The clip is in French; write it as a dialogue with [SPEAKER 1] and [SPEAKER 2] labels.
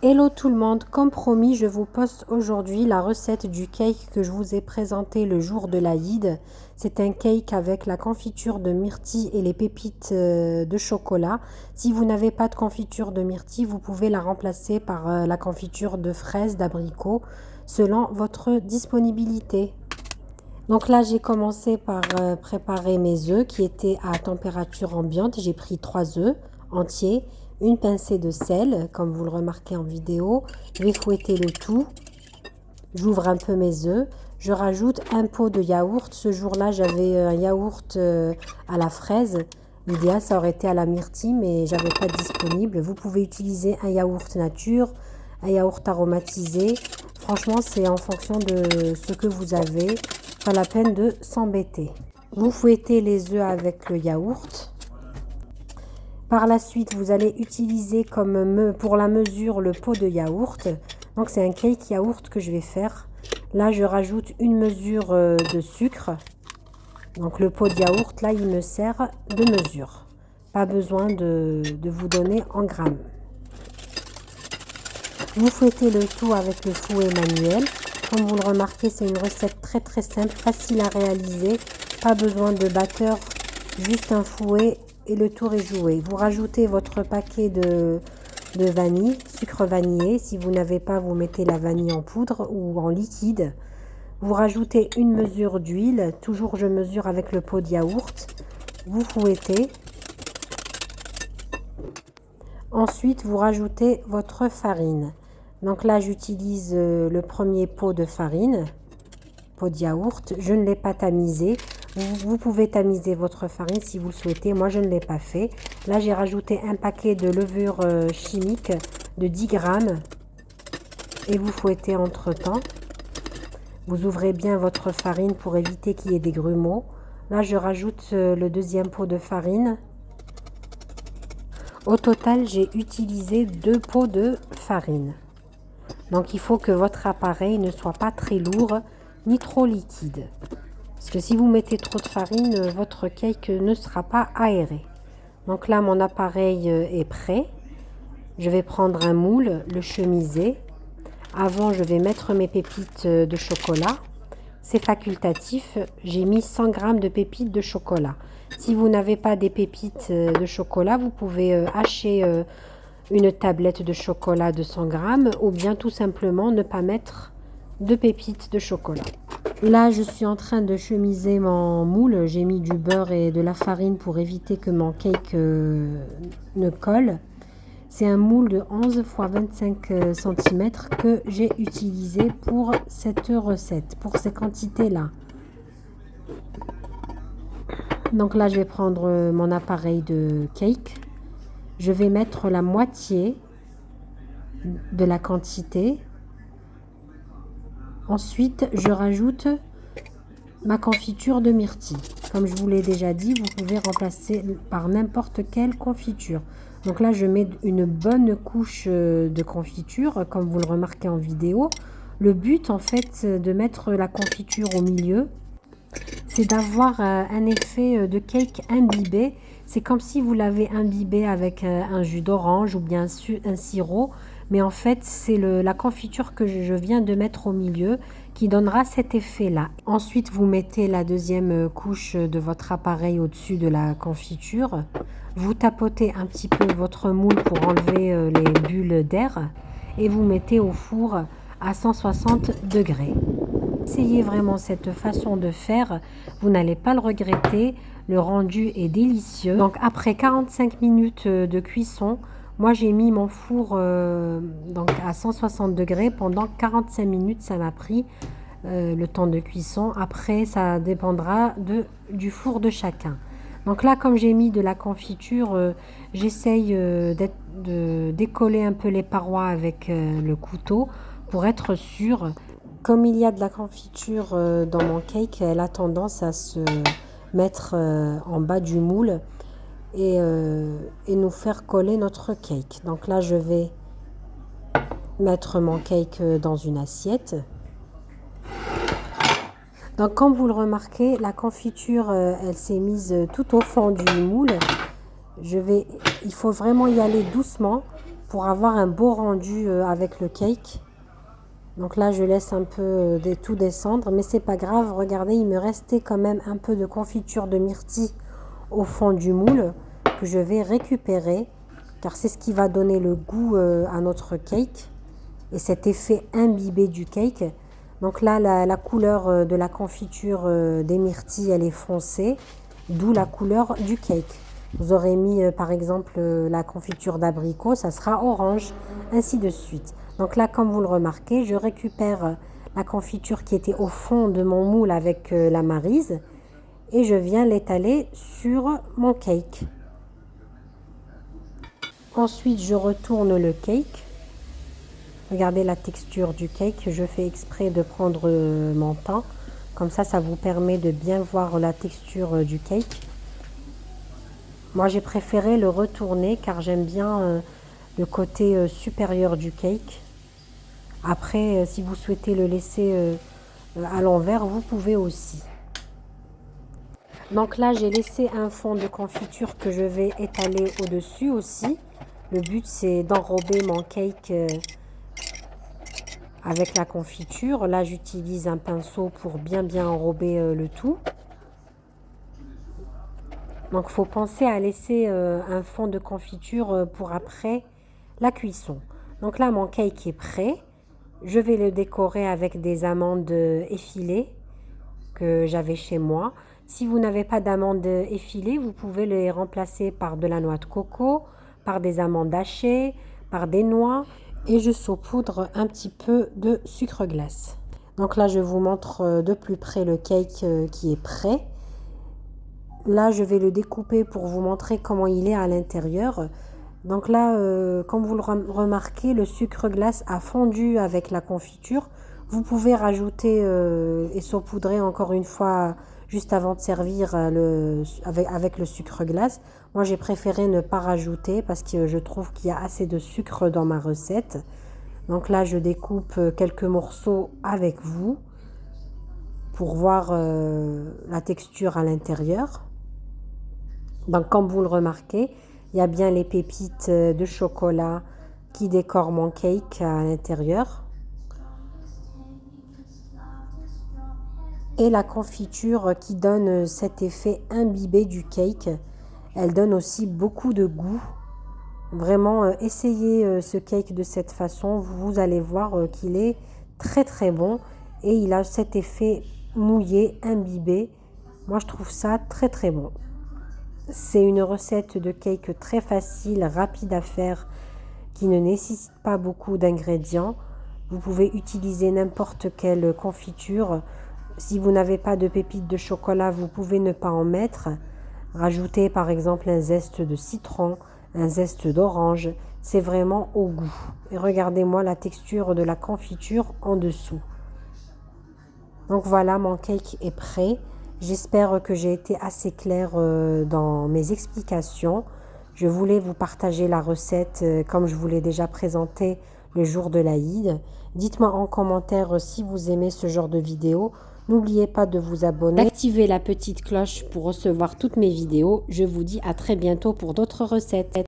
[SPEAKER 1] Hello tout le monde, comme promis, je vous poste aujourd'hui la recette du cake que je vous ai présenté le jour de l'Aïd. C'est un cake avec la confiture de myrtille et les pépites de chocolat. Si vous n'avez pas de confiture de myrtille, vous pouvez la remplacer par la confiture de fraises, d'abricots, selon votre disponibilité. Donc là, j'ai commencé par préparer mes œufs qui étaient à température ambiante. J'ai pris 3 œufs entiers, une pincée de sel, comme vous le remarquez en vidéo. Je vais fouetter le tout. J'ouvre un peu mes œufs. Je rajoute un pot de yaourt. Ce jour-là, j'avais un yaourt à la fraise. L'idéal, ça aurait été à la myrtille, mais j'avais pas disponible. Vous pouvez utiliser un yaourt nature, un yaourt aromatisé. Franchement, c'est en fonction de ce que vous avez. Pas la peine de s'embêter. Vous fouettez les œufs avec le yaourt. Par la suite, vous allez utiliser pour la mesure le pot de yaourt. Donc c'est un cake yaourt que je vais faire. Là, je rajoute une mesure de sucre. Donc le pot de yaourt, là, il me sert de mesure. Pas besoin de vous donner en grammes. Vous fouettez le tout avec le fouet manuel. Comme vous le remarquez, c'est une recette très simple, facile à réaliser. Pas besoin de batteur, juste un fouet et le tour est joué. Vous rajoutez votre paquet de vanille, sucre vanillé. Si vous n'avez pas, vous mettez la vanille en poudre ou en liquide. Vous rajoutez une mesure d'huile. Toujours, je mesure avec le pot de yaourt. Vous fouettez. Ensuite, vous rajoutez votre farine. Donc là, j'utilise le premier pot de farine, pot de yaourt. Je ne l'ai pas tamisé. Vous pouvez tamiser votre farine si vous le souhaitez. Moi, je ne l'ai pas fait. Là, j'ai rajouté un paquet de levure chimique de 10 grammes. Et vous fouettez entre-temps. Vous ouvrez bien votre farine pour éviter qu'il y ait des grumeaux. Là, je rajoute le deuxième pot de farine. Au total, j'ai utilisé 2 pots de farine. Donc, il faut que votre appareil ne soit pas très lourd ni trop liquide. Parce que si vous mettez trop de farine, votre cake ne sera pas aéré. Donc là, mon appareil est prêt. Je vais prendre un moule, le chemiser. Avant, je vais mettre mes pépites de chocolat. C'est facultatif. J'ai mis 100 g de pépites de chocolat. Si vous n'avez pas des pépites de chocolat, vous pouvez hacher une tablette de chocolat de 100 g ou bien tout simplement ne pas mettre de pépites de chocolat. Là, je suis en train de chemiser mon moule. J'ai mis du beurre et de la farine pour éviter que mon cake ne colle. C'est un moule de 11 x 25 cm que j'ai utilisé pour cette recette, pour ces quantités-là. Donc là, je vais prendre mon appareil de cake. Je vais mettre la moitié de la quantité. Ensuite, je rajoute ma confiture de myrtille. Comme je vous l'ai déjà dit, vous pouvez remplacer par n'importe quelle confiture. Donc là, je mets une bonne couche de confiture, comme vous le remarquez en vidéo. Le but, en fait, de mettre la confiture au milieu, c'est d'avoir un effet de cake imbibé. C'est comme si vous l'avez imbibé avec un jus d'orange ou bien un sirop. Mais en fait, c'est la confiture que je viens de mettre au milieu qui donnera cet effet-là. Ensuite, vous mettez la deuxième couche de votre appareil au-dessus de la confiture. Vous tapotez un petit peu votre moule pour enlever les bulles d'air et vous mettez au four à 160 degrés. Essayez vraiment cette façon de faire, vous n'allez pas le regretter, le rendu est délicieux. Donc après 45 minutes de cuisson, moi j'ai mis mon four donc à 160 degrés pendant 45 minutes, ça m'a pris le temps de cuisson. Après ça dépendra du four de chacun. Donc là, comme j'ai mis de la confiture, j'essaye de décoller un peu les parois avec le couteau pour être sûre. Comme il y a de la confiture dans mon cake, elle a tendance à se mettre en bas du moule et nous faire coller notre cake. Donc là, je vais mettre mon cake dans une assiette. Donc comme vous le remarquez, la confiture, elle s'est mise tout au fond du moule. Il faut vraiment y aller doucement pour avoir un beau rendu avec le cake. Donc là, je laisse un peu tout descendre, mais c'est pas grave. Regardez, il me restait quand même un peu de confiture de myrtille au fond du moule que je vais récupérer, car c'est ce qui va donner le goût à notre cake et cet effet imbibé du cake. Donc là, la couleur de la confiture des myrtilles, elle est foncée, d'où la couleur du cake. Vous aurez mis par exemple la confiture d'abricot, ça sera orange, ainsi de suite. Donc là, comme vous le remarquez, je récupère la confiture qui était au fond de mon moule avec la maryse et je viens l'étaler sur mon cake. Ensuite, je retourne le cake. Regardez la texture du cake. Je fais exprès de prendre mon temps. Comme ça vous permet de bien voir la texture du cake. Moi, j'ai préféré le retourner car j'aime bien le côté supérieur du cake. Après, si vous souhaitez le laisser à l'envers, vous pouvez aussi. Donc là, j'ai laissé un fond de confiture que je vais étaler au-dessus aussi. Le but, c'est d'enrober mon cake avec la confiture. Là, j'utilise un pinceau pour bien enrober le tout. Donc, il faut penser à laisser un fond de confiture pour après la cuisson. Donc là, mon cake est prêt. Je vais le décorer avec des amandes effilées que j'avais chez moi. Si vous n'avez pas d'amandes effilées, vous pouvez les remplacer par de la noix de coco, par des amandes hachées, par des noix. Et je saupoudre un petit peu de sucre glace. Donc là, je vous montre de plus près le cake qui est prêt. Là, je vais le découper pour vous montrer comment il est à l'intérieur. Donc là, comme vous le remarquez, le sucre glace a fondu avec la confiture. Vous pouvez rajouter et saupoudrer encore une fois juste avant de servir avec le sucre glace. Moi, j'ai préféré ne pas rajouter parce que je trouve qu'il y a assez de sucre dans ma recette. Donc là, je découpe quelques morceaux avec vous pour voir la texture à l'intérieur. Donc, comme vous le remarquez, il y a bien les pépites de chocolat qui décorent mon cake à l'intérieur. Et la confiture qui donne cet effet imbibé du cake. Elle donne aussi beaucoup de goût. Vraiment, essayez ce cake de cette façon. Vous allez voir qu'il est très bon. Et il a cet effet mouillé, imbibé. Moi, je trouve ça très bon. C'est une recette de cake très facile, rapide à faire, qui ne nécessite pas beaucoup d'ingrédients. Vous pouvez utiliser n'importe quelle confiture. Si vous n'avez pas de pépites de chocolat, vous pouvez ne pas en mettre. Rajoutez par exemple un zeste de citron, un zeste d'orange. C'est vraiment au goût. Et regardez-moi la texture de la confiture en dessous. Donc voilà, mon cake est prêt. J'espère que j'ai été assez claire dans mes explications. Je voulais vous partager la recette comme je vous l'ai déjà présentée le jour de l'Aïd. Dites-moi en commentaire si vous aimez ce genre de vidéo. N'oubliez pas de vous abonner, d'activer la petite cloche pour recevoir toutes mes vidéos. Je vous dis à très bientôt pour d'autres recettes.